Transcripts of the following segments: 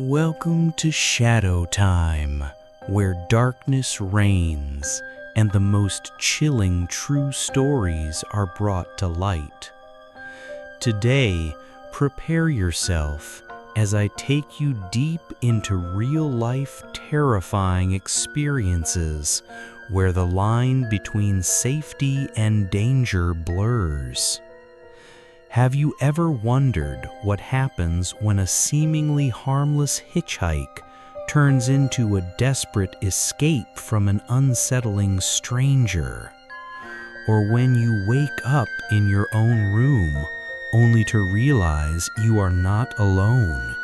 Welcome to ShadowTime, where darkness reigns and the most chilling true stories are brought to light. Today, prepare yourself as I take you deep into real-life terrifying experiences where the line between safety and danger blurs. Have you ever wondered what happens when a seemingly harmless hitchhike turns into a desperate escape from an unsettling stranger? Or when you wake up in your own room only to realize you are not alone?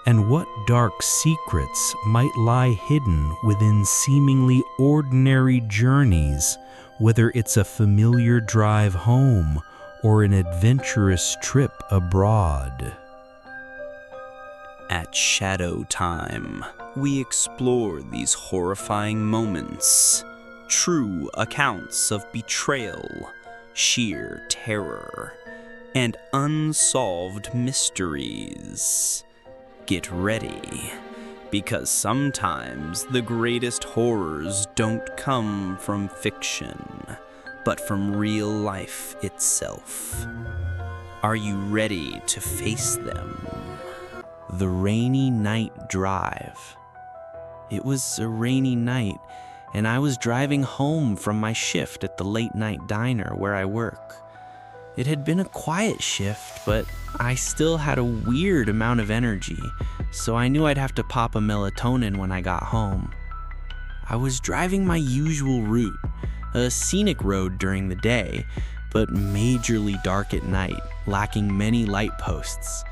And what dark secrets might lie hidden within seemingly ordinary journeys, whether it's a familiar drive home or an adventurous trip abroad? At ShadowTime, we explore these horrifying moments, true accounts of betrayal, sheer terror, and unsolved mysteries. Get ready, because sometimes the greatest horrors don't come from fiction, but from real life itself. Are you ready to face them? The rainy night drive. It was a rainy night, and I was driving home from my shift at the late night diner where I work. It had been a quiet shift, but I still had a weird amount of energy, so I knew I'd have to pop a melatonin when I got home. I was driving my usual route, a scenic road during the day, but majorly dark at night, lacking many light posts.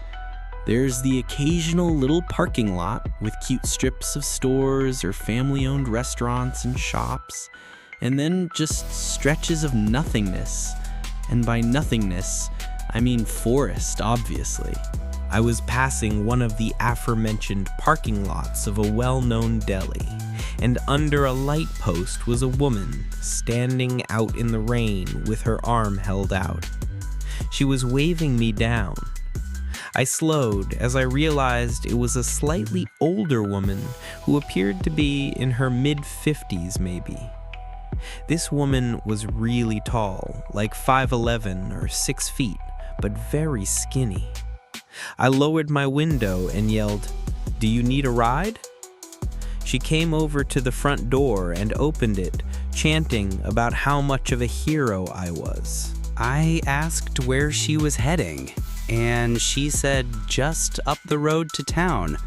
There's the occasional little parking lot with cute strips of stores or family-owned restaurants and shops, and then just stretches of nothingness. And by nothingness, I mean forest, obviously. I was passing one of the aforementioned parking lots of a well-known deli, and under a light post was a woman standing out in the rain with her arm held out. She was waving me down. I slowed as I realized it was a slightly older woman who appeared to be in her mid-50s maybe. This woman was really tall, like 5'11" or 6 feet, but very skinny. I lowered my window and yelled, "Do you need a ride?" She came over to the front door and opened it, chanting about how much of a hero I was. I asked where she was heading, and she said just up the road to town.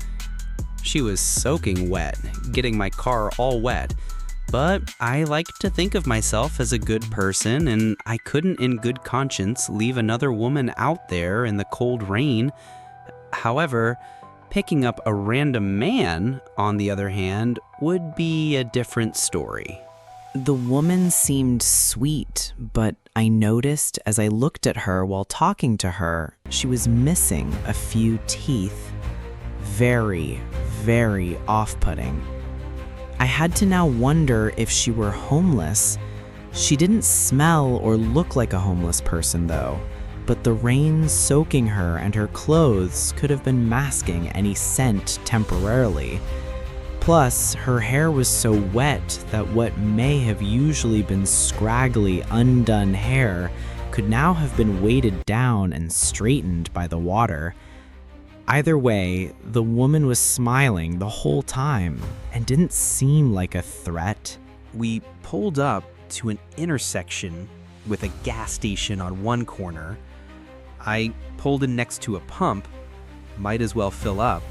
She was soaking wet, getting my car all wet, but I like to think of myself as a good person, and I couldn't in good conscience leave another woman out there in the cold rain. However, picking up a random man, on the other hand, would be a different story. The woman seemed sweet, but I noticed as I looked at her while talking to her, she was missing a few teeth. Very, very off-putting. I had to now wonder if she were homeless. She didn't smell or look like a homeless person though, but the rain soaking her and her clothes could have been masking any scent temporarily. Plus, her hair was so wet that what may have usually been scraggly, undone hair could now have been weighted down and straightened by the water. Either way, the woman was smiling the whole time and didn't seem like a threat. We pulled up to an intersection with a gas station on one corner. I pulled in next to a pump, might as well fill up.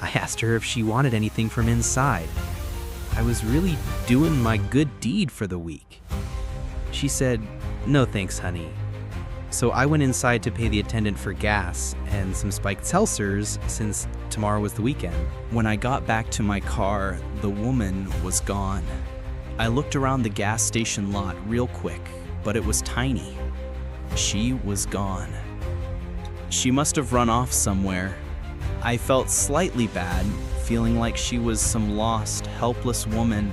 I asked her if she wanted anything from inside. I was really doing my good deed for the week. She said, "No thanks, honey." So I went inside to pay the attendant for gas and some spiked seltzers since tomorrow was the weekend. When I got back to my car, the woman was gone. I looked around the gas station lot real quick, but it was tiny. She was gone. She must have run off somewhere. I felt slightly bad, feeling like she was some lost, helpless woman,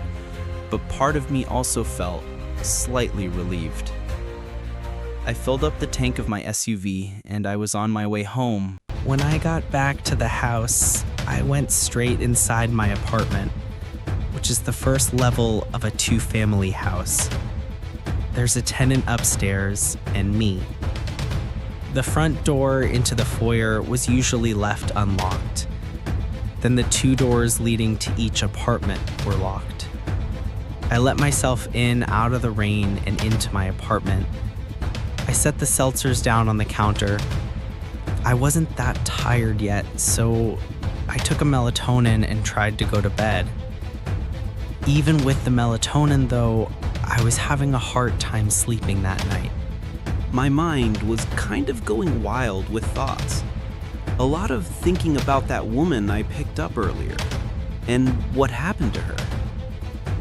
but part of me also felt slightly relieved. I filled up the tank of my SUV and I was on my way home When I got back to the house, I went straight inside my apartment, which is the first level of a two-family house. There's a tenant upstairs and me. The front door into the foyer was usually left unlocked. Then the two doors leading to each apartment were locked. I let myself in out of the rain and into my apartment. I set the seltzers down on the counter. I wasn't that tired yet, so I took a melatonin and tried to go to bed. Even with the melatonin, though, I was having a hard time sleeping that night. My mind was kind of going wild with thoughts. A lot of thinking about that woman I picked up earlier, and what happened to her.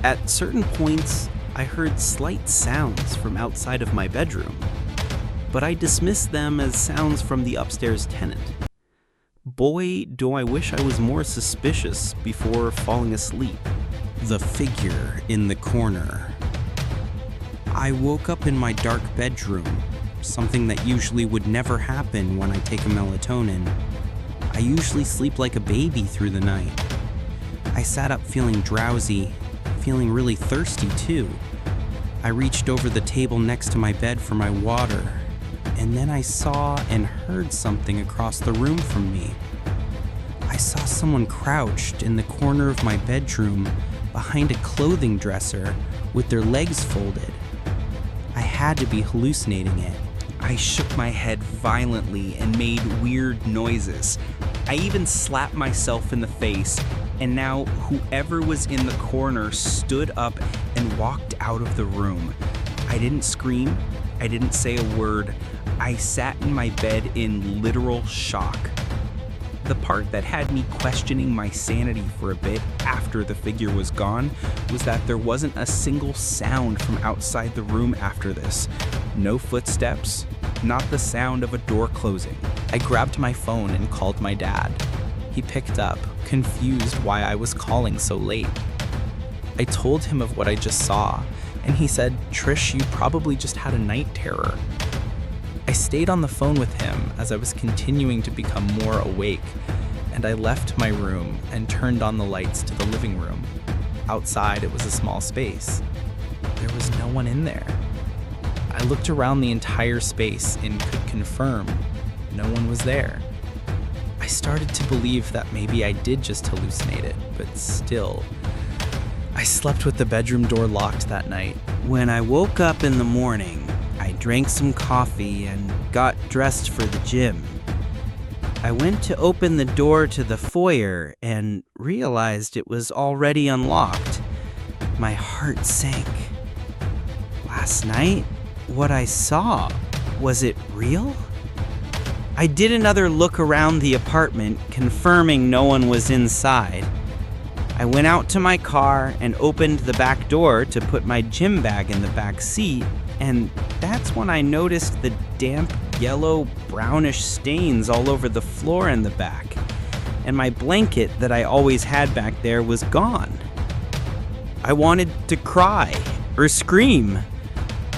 At certain points, I heard slight sounds from outside of my bedroom, but I dismissed them as sounds from the upstairs tenant. Boy, do I wish I was more suspicious before falling asleep. The figure in the corner. I woke up in my dark bedroom, something that usually would never happen when I take a melatonin. I usually sleep like a baby through the night. I sat up feeling drowsy, feeling really thirsty too. I reached over the table next to my bed for my water, and then I saw and heard something across the room from me. I saw someone crouched in the corner of my bedroom behind a clothing dresser with their legs folded. I had to be hallucinating it. I shook my head violently and made weird noises. I even slapped myself in the face, and now whoever was in the corner stood up and walked out of the room. I didn't scream. I didn't say a word. I sat in my bed in literal shock. The part that had me questioning my sanity for a bit after the figure was gone was that there wasn't a single sound from outside the room after this. No footsteps, not the sound of a door closing. I grabbed my phone and called my dad. He picked up, confused why I was calling so late. I told him of what I just saw, and he said, "Trish, you probably just had a night terror." I stayed on the phone with him as I was continuing to become more awake, and I left my room and turned on the lights to the living room. Outside, it was a small space. There was no one in there. I looked around the entire space and could confirm no one was there. I started to believe that maybe I did just hallucinate it, but still, I slept with the bedroom door locked that night. When I woke up in the morning, I drank some coffee and got dressed for the gym. I went to open the door to the foyer and realized it was already unlocked. My heart sank. Last night, what I saw, was it real? I did another look around the apartment, confirming no one was inside. I went out to my car and opened the back door to put my gym bag in the back seat, and that's when I noticed the damp, yellow, brownish stains all over the floor in the back, and my blanket that I always had back there was gone. I wanted to cry or scream.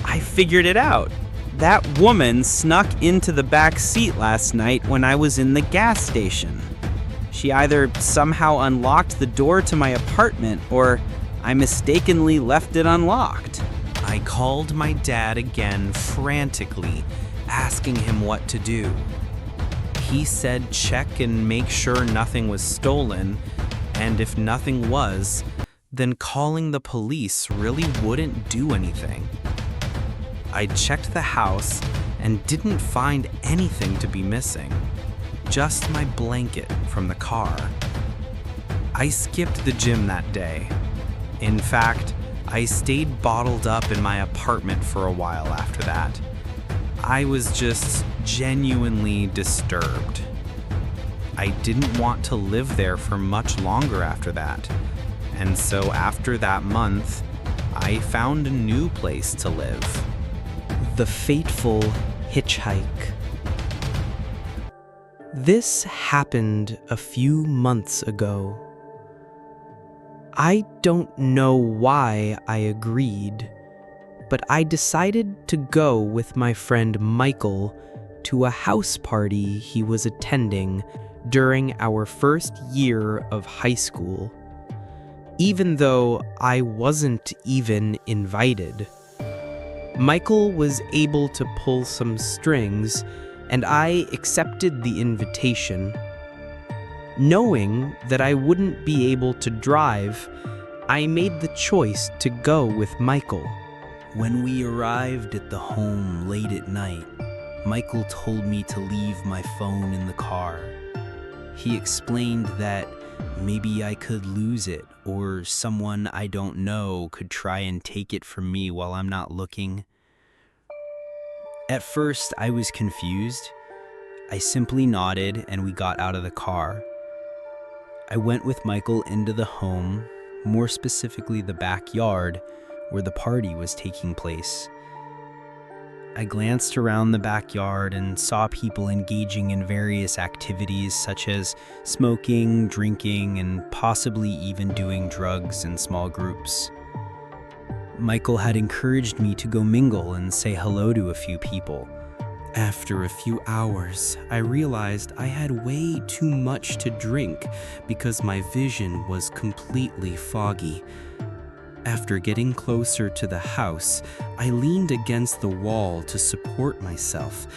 I figured it out. That woman snuck into the back seat last night when I was in the gas station. She either somehow unlocked the door to my apartment, or I mistakenly left it unlocked. I called my dad again frantically, asking him what to do. He said check and make sure nothing was stolen, and if nothing was, then calling the police really wouldn't do anything. I checked the house and didn't find anything to be missing, just my blanket from the car. I skipped the gym that day. In fact, I stayed bottled up in my apartment for a while after that. I was just genuinely disturbed. I didn't want to live there for much longer after that, and so after that month, I found a new place to live. The fateful hitchhike. This happened a few months ago. I don't know why I agreed, but I decided to go with my friend Michael to a house party he was attending during our first year of high school, even though I wasn't even invited. Michael was able to pull some strings, and I accepted the invitation. Knowing that I wouldn't be able to drive, I made the choice to go with Michael. When we arrived at the home late at night, Michael told me to leave my phone in the car. He explained that maybe I could lose it, or someone I don't know could try and take it from me while I'm not looking. At first, I was confused. I simply nodded and we got out of the car. I went with Michael into the home, more specifically the backyard, where the party was taking place. I glanced around the backyard and saw people engaging in various activities such as smoking, drinking, and possibly even doing drugs in small groups. Michael had encouraged me to go mingle and say hello to a few people. After a few hours, I realized I had way too much to drink because my vision was completely foggy. After getting closer to the house, I leaned against the wall to support myself.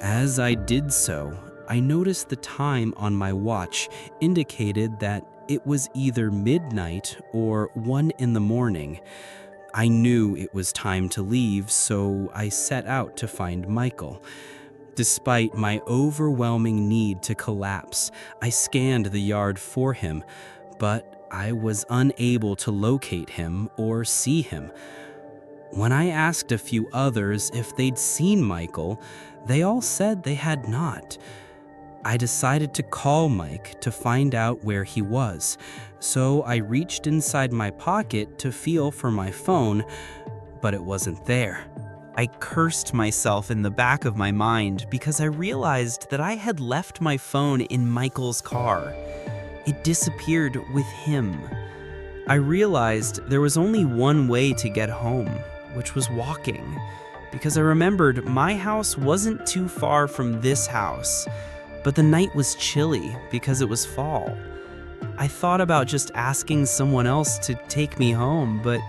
As I did so, I noticed the time on my watch indicated that it was either midnight or 1 in the morning. I knew it was time to leave, so I set out to find Michael. Despite my overwhelming need to collapse, I scanned the yard for him, but I was unable to locate him or see him. When I asked a few others if they'd seen Michael, they all said they had not. I decided to call Mike to find out where he was, so I reached inside my pocket to feel for my phone, but it wasn't there. I cursed myself in the back of my mind because I realized that I had left my phone in Michael's car. It disappeared with him. I realized there was only one way to get home, which was walking, because I remembered my house wasn't too far from this house. But the night was chilly because it was fall. I thought about just asking someone else to take me home, but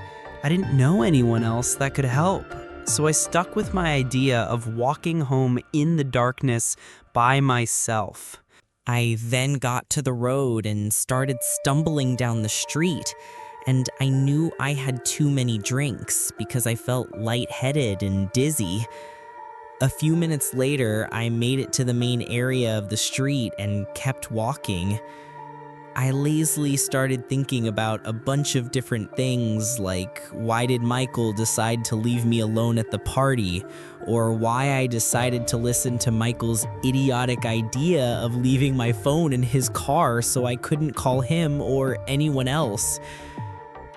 I didn't know anyone else that could help. So I stuck with my idea of walking home in the darkness by myself. I then got to the road and started stumbling down the street, and I knew I had too many drinks because I felt lightheaded and dizzy. A few minutes later, I made it to the main area of the street and kept walking. I lazily started thinking about a bunch of different things, like why did Michael decide to leave me alone at the party, or why I decided to listen to Michael's idiotic idea of leaving my phone in his car so I couldn't call him or anyone else.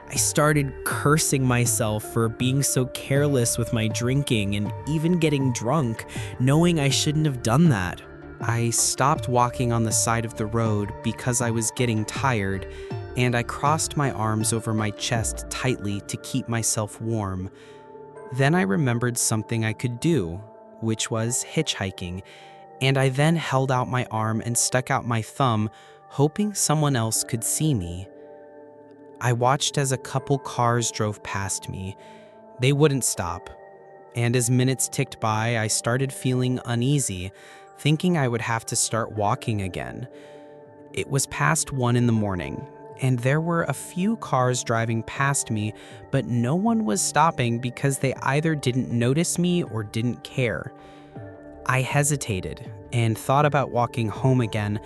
I started cursing myself for being so careless with my drinking and even getting drunk, knowing I shouldn't have done that. I stopped walking on the side of the road because I was getting tired, and I crossed my arms over my chest tightly to keep myself warm. Then I remembered something I could do, which was hitchhiking, and I then held out my arm and stuck out my thumb, hoping someone else could see me. I watched as a couple cars drove past me. They wouldn't stop, and as minutes ticked by, I started feeling uneasy, thinking I would have to start walking again. It was past 1 in the morning, and there were a few cars driving past me, but no one was stopping because they either didn't notice me or didn't care. I hesitated and thought about walking home again,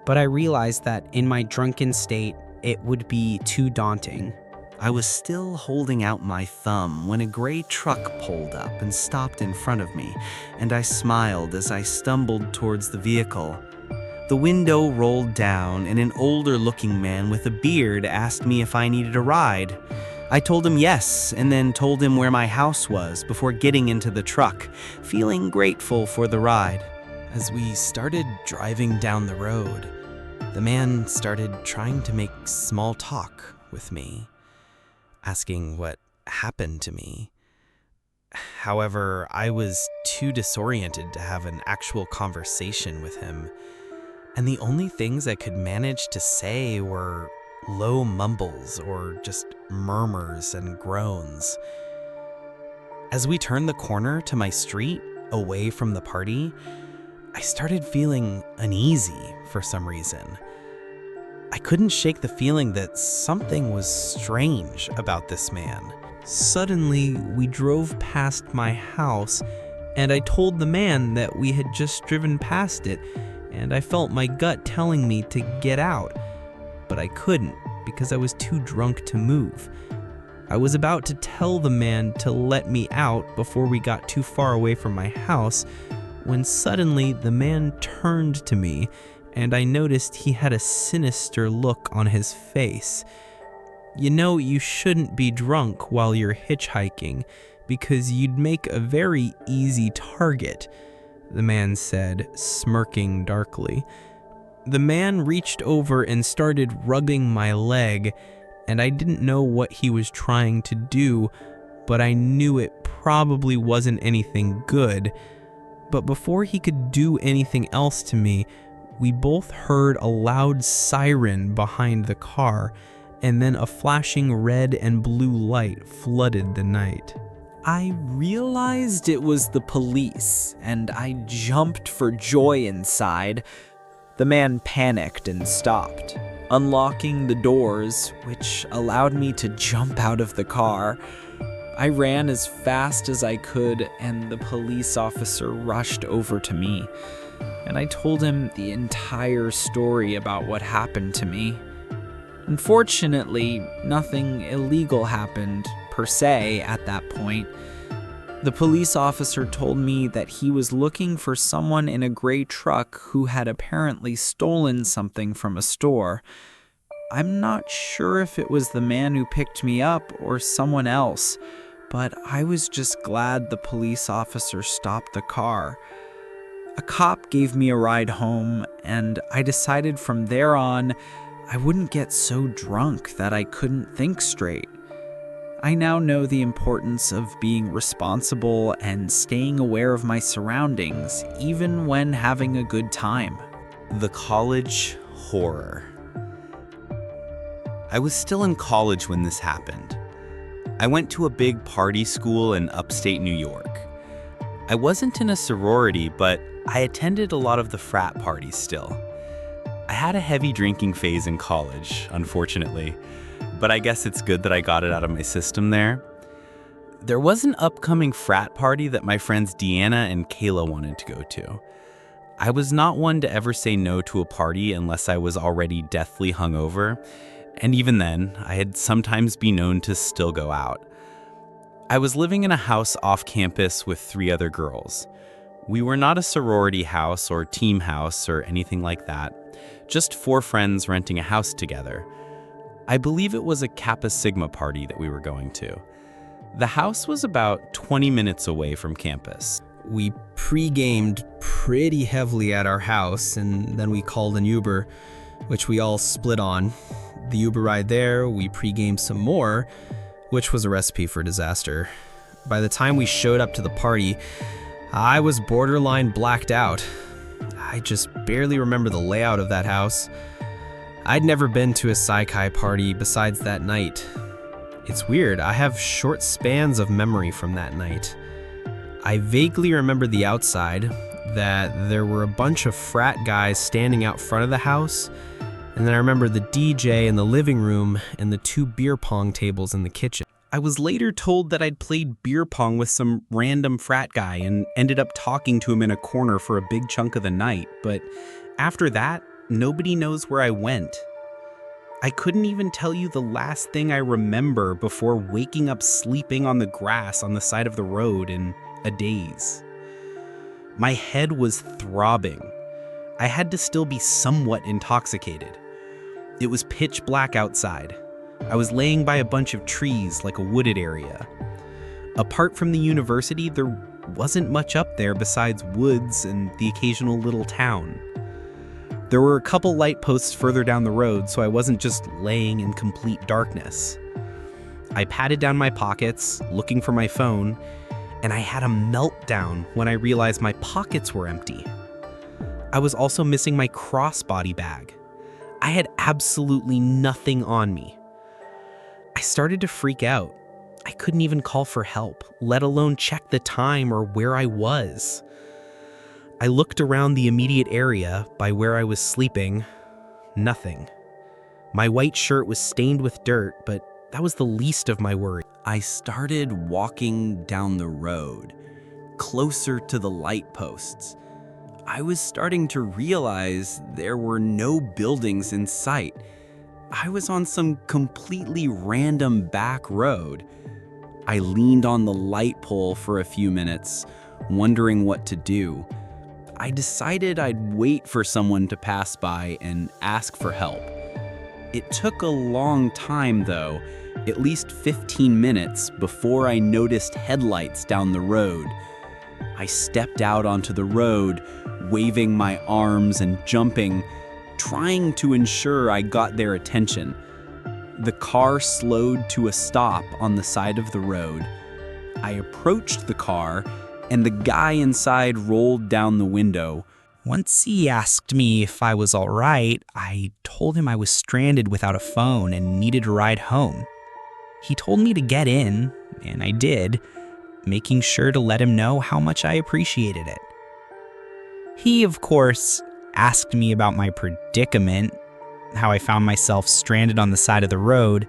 but I realized that in my drunken state, it would be too daunting. I was still holding out my thumb when a gray truck pulled up and stopped in front of me, and I smiled as I stumbled towards the vehicle. The window rolled down, and an older-looking man with a beard asked me if I needed a ride. I told him yes, and then told him where my house was before getting into the truck, feeling grateful for the ride. As we started driving down the road, the man started trying to make small talk with me, asking what happened to me. However, I was too disoriented to have an actual conversation with him, and the only things I could manage to say were low mumbles or just murmurs and groans. As we turned the corner to my street, away from the party, I started feeling uneasy for some reason. I couldn't shake the feeling that something was strange about this man. Suddenly, we drove past my house, and I told the man that we had just driven past it, and I felt my gut telling me to get out, but I couldn't because I was too drunk to move. I was about to tell the man to let me out before we got too far away from my house, when suddenly the man turned to me, and I noticed he had a sinister look on his face. You know, you shouldn't be drunk while you're hitchhiking, because you'd make a very easy target, the man said, smirking darkly. The man reached over and started rubbing my leg, and I didn't know what he was trying to do, but I knew it probably wasn't anything good. But before he could do anything else to me, we both heard a loud siren behind the car, and then a flashing red and blue light flooded the night. I realized it was the police, and I jumped for joy inside. The man panicked and stopped, unlocking the doors, which allowed me to jump out of the car. I ran as fast as I could, and the police officer rushed over to me, and I told him the entire story about what happened to me. Unfortunately, nothing illegal happened, per se, at that point. The police officer told me that he was looking for someone in a gray truck who had apparently stolen something from a store. I'm not sure if it was the man who picked me up or someone else, but I was just glad the police officer stopped the car. A cop gave me a ride home, and I decided from there on I wouldn't get so drunk that I couldn't think straight. I now know the importance of being responsible and staying aware of my surroundings, even when having a good time. The college horror. I was still in college when this happened. I went to a big party school in upstate New York. I wasn't in a sorority, but I attended a lot of the frat parties still. I had a heavy drinking phase in college, unfortunately, but I guess it's good that I got it out of my system there. There was an upcoming frat party that my friends Deanna and Kayla wanted to go to. I was not one to ever say no to a party unless I was already deathly hungover, and even then, I had sometimes been known to still go out. I was living in a house off campus with 3 other girls. We were not a sorority house or team house or anything like that, just 4 friends renting a house together. I believe it was a Kappa Sigma party that we were going to. The house was about 20 minutes away from campus. We pre-gamed pretty heavily at our house, and then we called an Uber, which we all split on. The Uber ride there, we pre-gamed some more, which was a recipe for disaster. By the time we showed up to the party, I was borderline blacked out. I just barely remember the layout of that house. I'd never been to a Psychi party besides that night. It's weird, I have short spans of memory from that night. I vaguely remember the outside, that there were a bunch of frat guys standing out front of the house, and then I remember the DJ in the living room and the 2 beer pong tables in the kitchen. I was later told that I'd played beer pong with some random frat guy and ended up talking to him in a corner for a big chunk of the night, but after that, nobody knows where I went. I couldn't even tell you the last thing I remember before waking up sleeping on the grass on the side of the road in a daze. My head was throbbing. I had to still be somewhat intoxicated. It was pitch black outside. I was laying by a bunch of trees like a wooded area. Apart from the university, there wasn't much up there besides woods and the occasional little town. There were a couple light posts further down the road, so I wasn't just laying in complete darkness. I patted down my pockets, looking for my phone, and I had a meltdown when I realized my pockets were empty. I was also missing my crossbody bag. I had absolutely nothing on me. I started to freak out. I couldn't even call for help, let alone check the time or where I was. I looked around the immediate area by where I was sleeping. Nothing. My white shirt was stained with dirt, but that was the least of my worry. I started walking down the road, closer to the light posts. I was starting to realize there were no buildings in sight. I was on some completely random back road. I leaned on the light pole for a few minutes, wondering what to do. I decided I'd wait for someone to pass by and ask for help. It took a long time though, at least 15 minutes before I noticed headlights down the road. I stepped out onto the road, waving my arms and jumping, trying to ensure I got their attention. The car slowed to a stop on the side of the road. I approached the car, and the guy inside rolled down the window. Once he asked me if I was all right, I told him I was stranded without a phone and needed a ride home. He told me to get in, and I did, making sure to let him know how much I appreciated it. He, of course, asked me about my predicament, how I found myself stranded on the side of the road.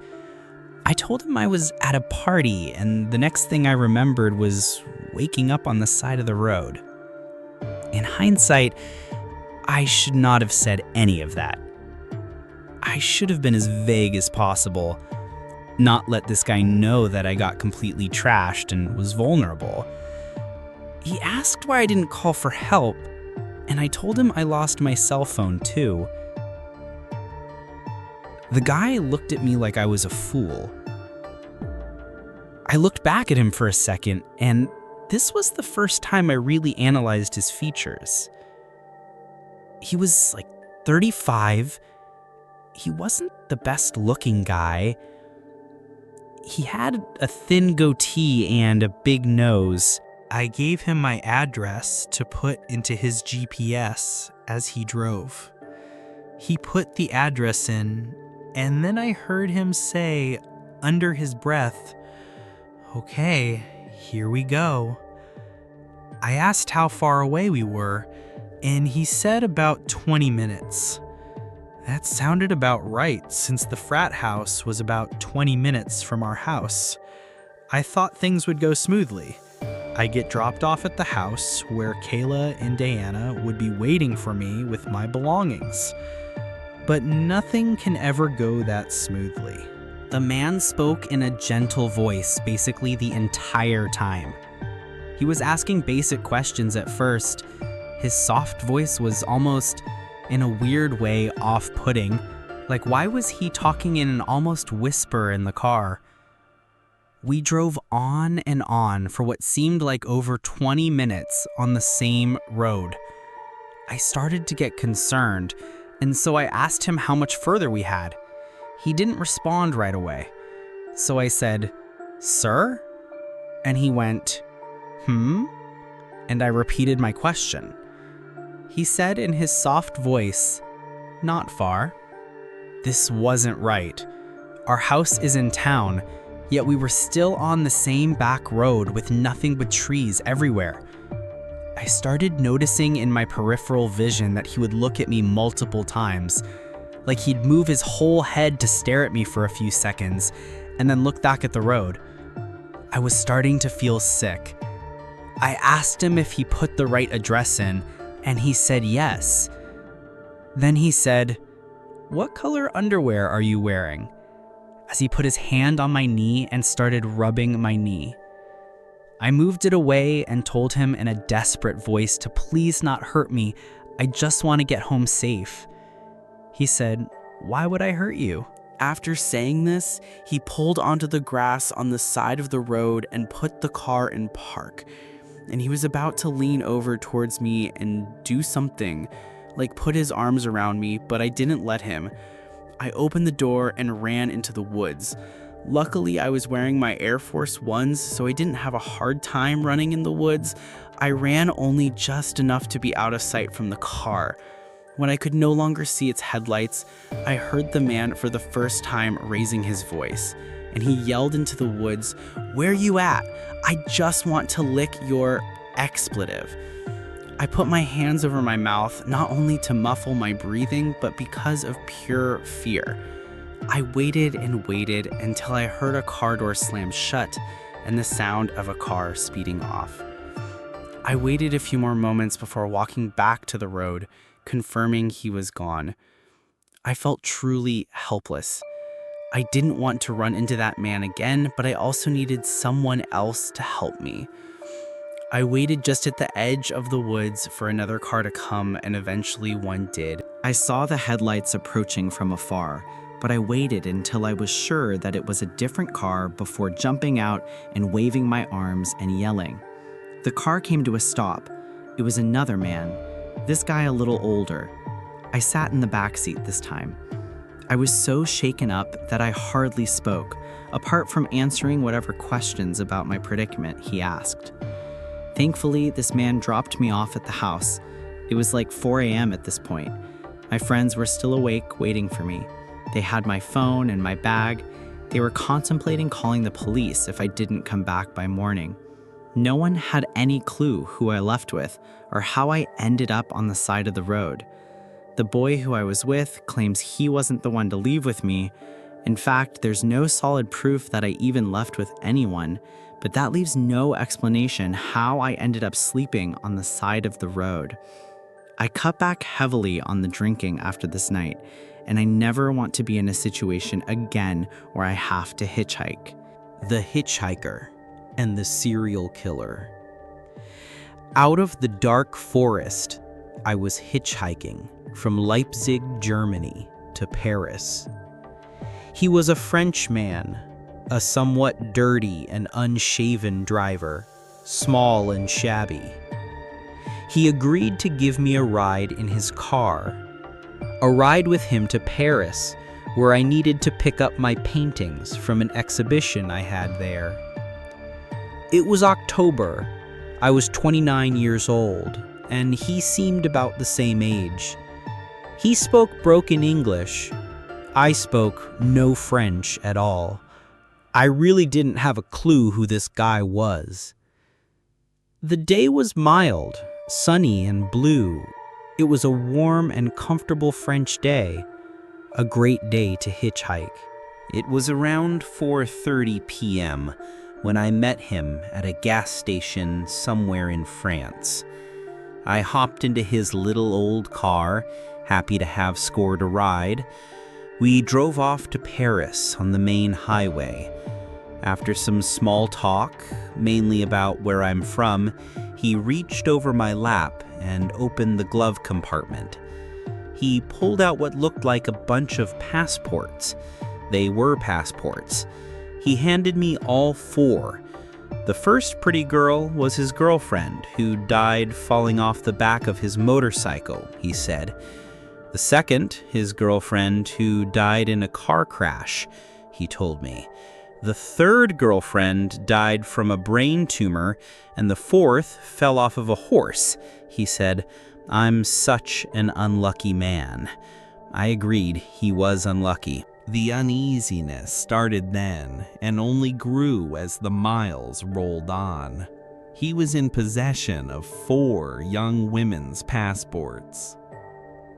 I told him I was at a party, and the next thing I remembered was waking up on the side of the road. In hindsight, I should not have said any of that. I should have been as vague as possible, not let this guy know that I got completely trashed and was vulnerable. He asked why I didn't call for help, and I told him I lost my cell phone too. The guy looked at me like I was a fool. I looked back at him for a second, and this was the first time I really analyzed his features. He was like 35. He wasn't the best looking guy. He had a thin goatee and a big nose. I gave him my address to put into his GPS as he drove. He put the address in, and then I heard him say, under his breath, "Okay, here we go." I asked how far away we were, and he said about 20 minutes. That sounded about right, since the frat house was about 20 minutes from our house. I thought things would go smoothly. I get dropped off at the house where Kayla and Diana would be waiting for me with my belongings. But nothing can ever go that smoothly. The man spoke in a gentle voice basically the entire time. He was asking basic questions at first. His soft voice was almost, in a weird way, off-putting. Like, why was he talking in an almost whisper in the car? We drove on and on for what seemed like over 20 minutes on the same road. I started to get concerned, and so I asked him how much further we had. He didn't respond right away. So I said, "Sir?" And he went, "Hmm?" And I repeated my question. He said in his soft voice, "Not far." This wasn't right. Our house is in town, yet we were still on the same back road with nothing but trees everywhere. I started noticing in my peripheral vision that he would look at me multiple times, like he'd move his whole head to stare at me for a few seconds, and then look back at the road. I was starting to feel sick. I asked him if he put the right address in, and he said yes. Then he said, "What color underwear are you wearing?" as he put his hand on my knee and started rubbing my knee. I moved it away and told him in a desperate voice to please not hurt me. I just want to get home safe. He said, "Why would I hurt you?" After saying this, he pulled onto the grass on the side of the road and put the car in park. And he was about to lean over towards me and do something, like put his arms around me, but I didn't let him. I opened the door and ran into the woods. Luckily, I was wearing my Air Force Ones, so I didn't have a hard time running in the woods. I ran only just enough to be out of sight from the car. When I could no longer see its headlights, I heard the man for the first time raising his voice, and he yelled into the woods, "Where you at? I just want to lick your expletive." I put my hands over my mouth, not only to muffle my breathing, but because of pure fear. I waited and waited until I heard a car door slam shut and the sound of a car speeding off. I waited a few more moments before walking back to the road, confirming he was gone. I felt truly helpless. I didn't want to run into that man again, but I also needed someone else to help me. I waited just at the edge of the woods for another car to come, and eventually one did. I saw the headlights approaching from afar, but I waited until I was sure that it was a different car before jumping out and waving my arms and yelling. The car came to a stop. It was another man, this guy a little older. I sat in the back seat this time. I was so shaken up that I hardly spoke, apart from answering whatever questions about my predicament he asked. Thankfully, this man dropped me off at the house. It was like 4 a.m. at this point. My friends were still awake, waiting for me. They had my phone and my bag. They were contemplating calling the police if I didn't come back by morning. No one had any clue who I left with or how I ended up on the side of the road. The boy who I was with claims he wasn't the one to leave with me. In fact, there's no solid proof that I even left with anyone, but that leaves no explanation how I ended up sleeping on the side of the road. I cut back heavily on the drinking after this night, and I never want to be in a situation again where I have to hitchhike. The Hitchhiker and the Serial Killer. Out of the dark forest, I was hitchhiking from Leipzig, Germany to Paris. He was a Frenchman, a somewhat dirty and unshaven driver, small and shabby. He agreed to give me a ride in his car, a ride with him to Paris, where I needed to pick up my paintings from an exhibition I had there. It was October. I was 29 years old, and he seemed about the same age. He spoke broken English. I spoke no French at all. I really didn't have a clue who this guy was. The day was mild, sunny and blue. It was a warm and comfortable French day, a great day to hitchhike. It was around 4:30 p.m. when I met him at a gas station somewhere in France. I hopped into his little old car, happy to have scored a ride. We drove off to Paris on the main highway. After some small talk, mainly about where I'm from, he reached over my lap and opened the glove compartment. He pulled out what looked like a bunch of passports. They were passports. He handed me all 4. The first pretty girl was his girlfriend, who died falling off the back of his motorcycle, he said. The second, his girlfriend, who died in a car crash, he told me. The third girlfriend died from a brain tumor, and the fourth fell off of a horse, he said. I'm such an unlucky man. I agreed he was unlucky. The uneasiness started then and only grew as the miles rolled on. He was in possession of 4 young women's passports.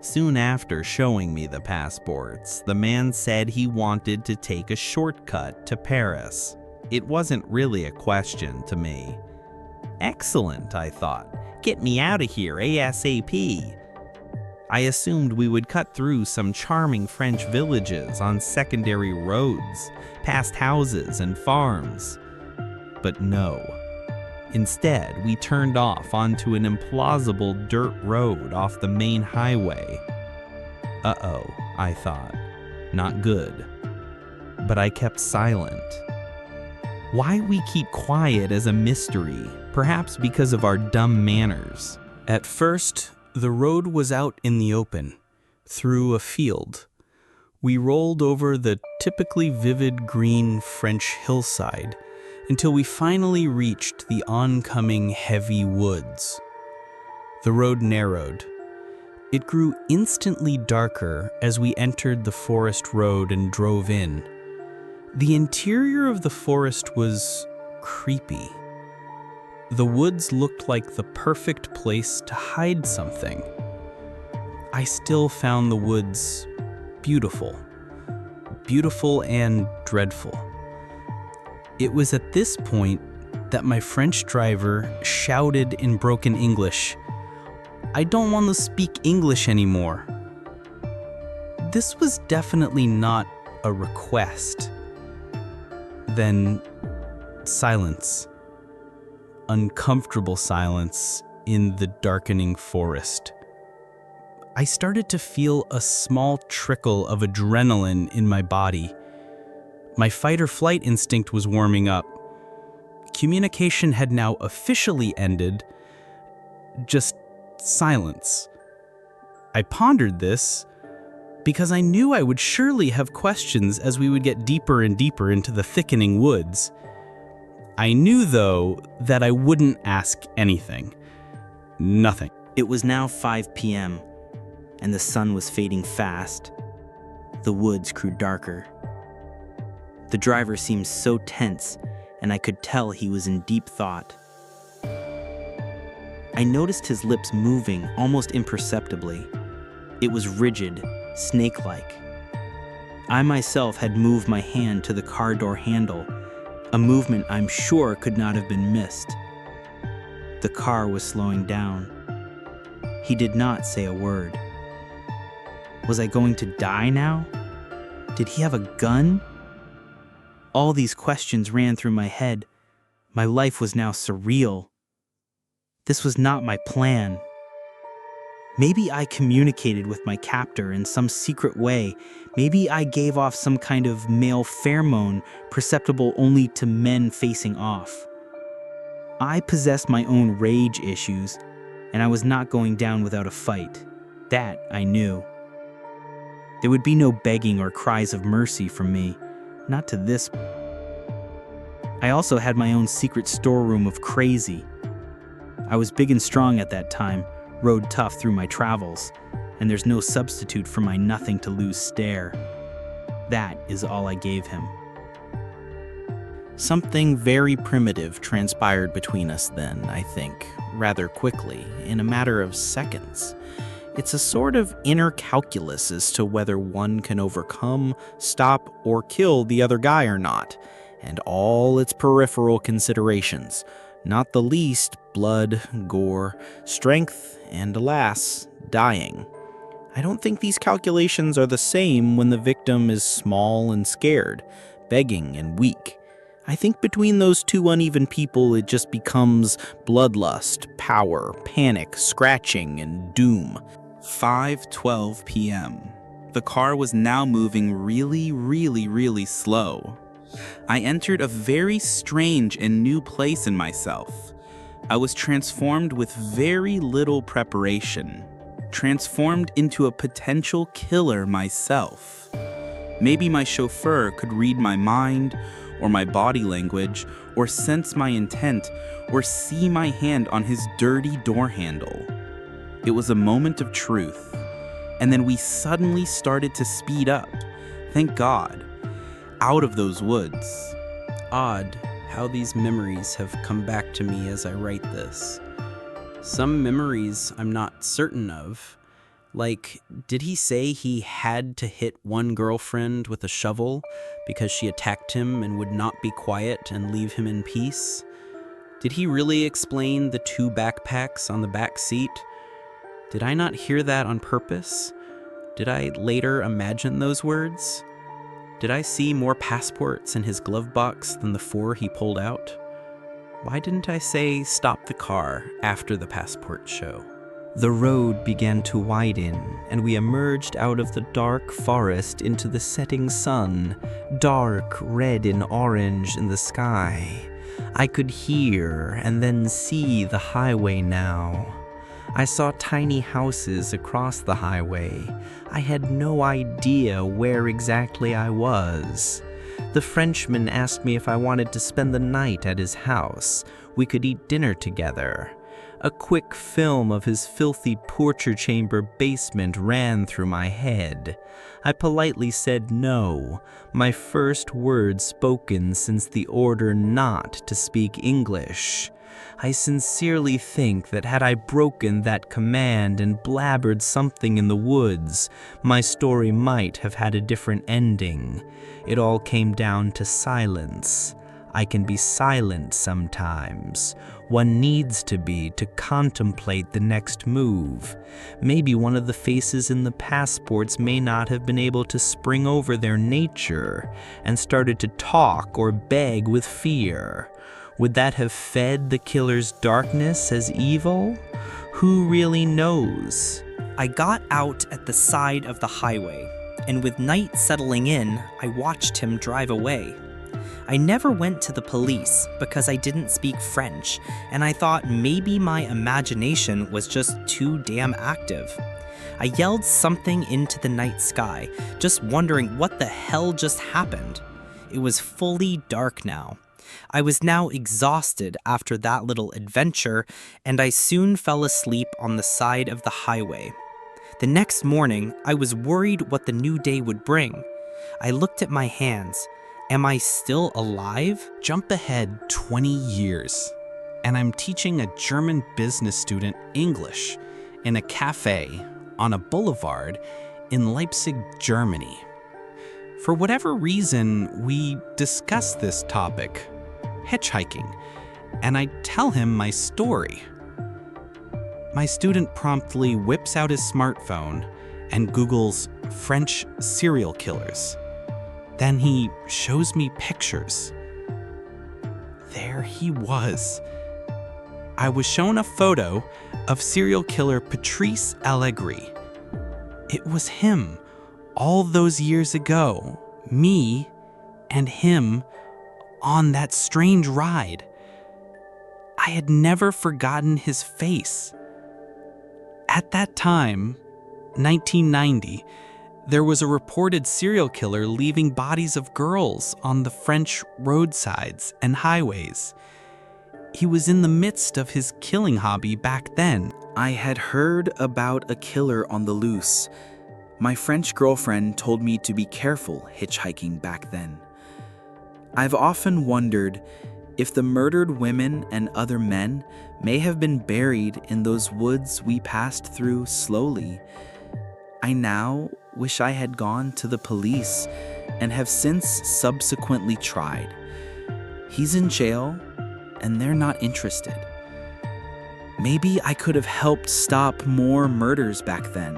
Soon after showing me the passports, the man said he wanted to take a shortcut to Paris. It wasn't really a question to me. Excellent, I thought. Get me out of here ASAP. I assumed we would cut through some charming French villages on secondary roads, past houses and farms. But no. Instead, we turned off onto an implausible dirt road off the main highway. Uh-oh, I thought. Not good. But I kept silent. Why we keep quiet is a mystery, perhaps because of our dumb manners. At first, the road was out in the open, through a field. We rolled over the typically vivid green French hillside until we finally reached the oncoming heavy woods. The road narrowed. It grew instantly darker as we entered the forest road and drove in. The interior of the forest was creepy. The woods looked like the perfect place to hide something. I still found the woods beautiful. Beautiful and dreadful. It was at this point that my French driver shouted in broken English, "I don't want to speak English anymore." This was definitely not a request. Then silence. Uncomfortable silence in the darkening forest. I started to feel a small trickle of adrenaline in my body. My fight or flight instinct was warming up. Communication had now officially ended. Just silence. I pondered this because I knew I would surely have questions as we would get deeper and deeper into the thickening woods. I knew, though, that I wouldn't ask anything. Nothing. It was now 5 p.m., and the sun was fading fast. The woods grew darker. The driver seemed so tense, and I could tell he was in deep thought. I noticed his lips moving almost imperceptibly. It was rigid, snake-like. I myself had moved my hand to the car door handle, a movement I'm sure could not have been missed. The car was slowing down. He did not say a word. Was I going to die now? Did he have a gun? All these questions ran through my head. My life was now surreal. This was not my plan. Maybe I communicated with my captor in some secret way. Maybe I gave off some kind of male pheromone perceptible only to men facing off. I possessed my own rage issues, and I was not going down without a fight. That I knew. There would be no begging or cries of mercy from me, not to this. I also had my own secret storeroom of crazy. I was big and strong at that time, rode tough through my travels, and there's no substitute for my nothing to lose stare. That is all I gave him. Something very primitive transpired between us then, I think, rather quickly, in a matter of seconds. It's a sort of inner calculus as to whether one can overcome, stop, or kill the other guy or not, and all its peripheral considerations, not the least blood, gore, strength, and alas, dying. I don't think these calculations are the same when the victim is small and scared, begging and weak. I think between those two uneven people it just becomes bloodlust, power, panic, scratching, and doom. 5:12 p.m. The car was now moving really slow. I entered a very strange and new place in myself. I was transformed with very little preparation, transformed into a potential killer myself. Maybe my chauffeur could read my mind, or my body language, or sense my intent, or see my hand on his dirty door handle. It was a moment of truth, and then we suddenly started to speed up, thank God, out of those woods. Odd how these memories have come back to me as I write this. Some memories I'm not certain of, like, did he say he had to hit one girlfriend with a shovel because she attacked him and would not be quiet and leave him in peace? Did he really explain the 2 backpacks on the back seat? Did I not hear that on purpose? Did I later imagine those words? Did I see more passports in his glove box than the 4 he pulled out? Why didn't I say stop the car after the passport show? The road began to widen, and we emerged out of the dark forest into the setting sun, dark red and orange in the sky. I could hear and then see the highway now. I saw tiny houses across the highway. I had no idea where exactly I was. The Frenchman asked me if I wanted to spend the night at his house. We could eat dinner together. A quick film of his filthy torture chamber basement ran through my head. I politely said no, my first word spoken since the order not to speak English. I sincerely think that had I broken that command and blabbered something in the woods, my story might have had a different ending. It all came down to silence. I can be silent sometimes. One needs to be to contemplate the next move. Maybe one of the faces in the passports may not have been able to spring over their nature and started to talk or beg with fear. Would that have fed the killer's darkness as evil? Who really knows? I got out at the side of the highway, and with night settling in, I watched him drive away. I never went to the police because I didn't speak French, and I thought maybe my imagination was just too damn active. I yelled something into the night sky, just wondering what the hell just happened. It was fully dark now. I was now exhausted after that little adventure, and I soon fell asleep on the side of the highway. The next morning, I was worried what the new day would bring. I looked at my hands. Am I still alive? Jump ahead 20 years, and I'm teaching a German business student English in a cafe on a boulevard in Leipzig, Germany. For whatever reason, we discuss this topic, hitchhiking, and I tell him my story. My student promptly whips out his smartphone and Googles French serial killers. Then he shows me pictures. There he was. I was shown a photo of serial killer Patrice Allegri. It was him, all those years ago, me and him on that strange ride. I had never forgotten his face. At that time, 1990, there was a reported serial killer leaving bodies of girls on the French roadsides and highways. He was in the midst of his killing hobby back then. I had heard about a killer on the loose. My French girlfriend told me to be careful hitchhiking back then. I've often wondered if the murdered women and other men may have been buried in those woods we passed through slowly. I now wish I had gone to the police and have since subsequently tried. He's in jail and they're not interested. Maybe I could have helped stop more murders back then.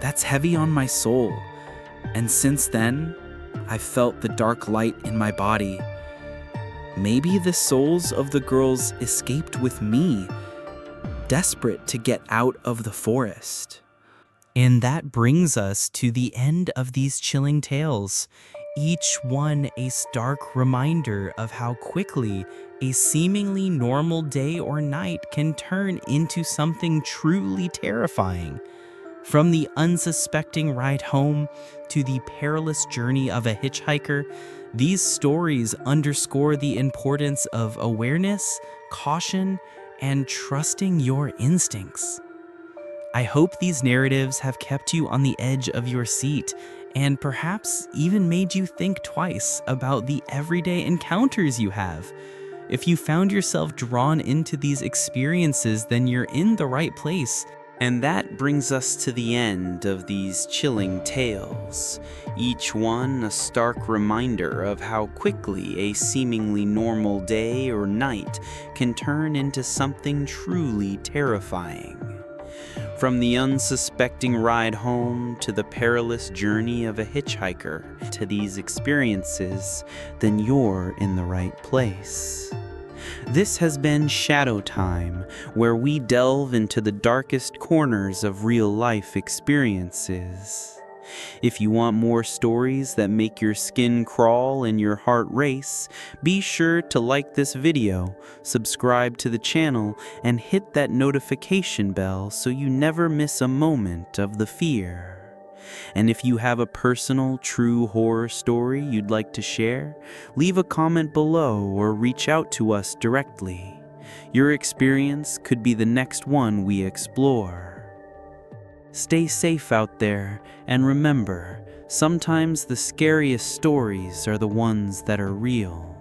That's heavy on my soul, and since then, I've felt the dark light in my body. Maybe the souls of the girls escaped with me, desperate to get out of the forest. And that brings us to the end of these chilling tales, each one a stark reminder of how quickly a seemingly normal day or night can turn into something truly terrifying. From the unsuspecting ride home to the perilous journey of a hitchhiker, these stories underscore the importance of awareness, caution, and trusting your instincts. I hope these narratives have kept you on the edge of your seat and perhaps even made you think twice about the everyday encounters you have. If you found yourself drawn into these experiences, then you're in the right place. And that brings us to the end of these chilling tales, each one a stark reminder of how quickly a seemingly normal day or night can turn into something truly terrifying. From the unsuspecting ride home to the perilous journey of a hitchhiker to these experiences, then you're in the right place. This has been ShadowTime, where we delve into the darkest corners of real-life experiences. If you want more stories that make your skin crawl and your heart race, be sure to like this video, subscribe to the channel, and hit that notification bell so you never miss a moment of the fear. And if you have a personal, true horror story you'd like to share, leave a comment below or reach out to us directly. Your experience could be the next one we explore. Stay safe out there, and remember, sometimes the scariest stories are the ones that are real.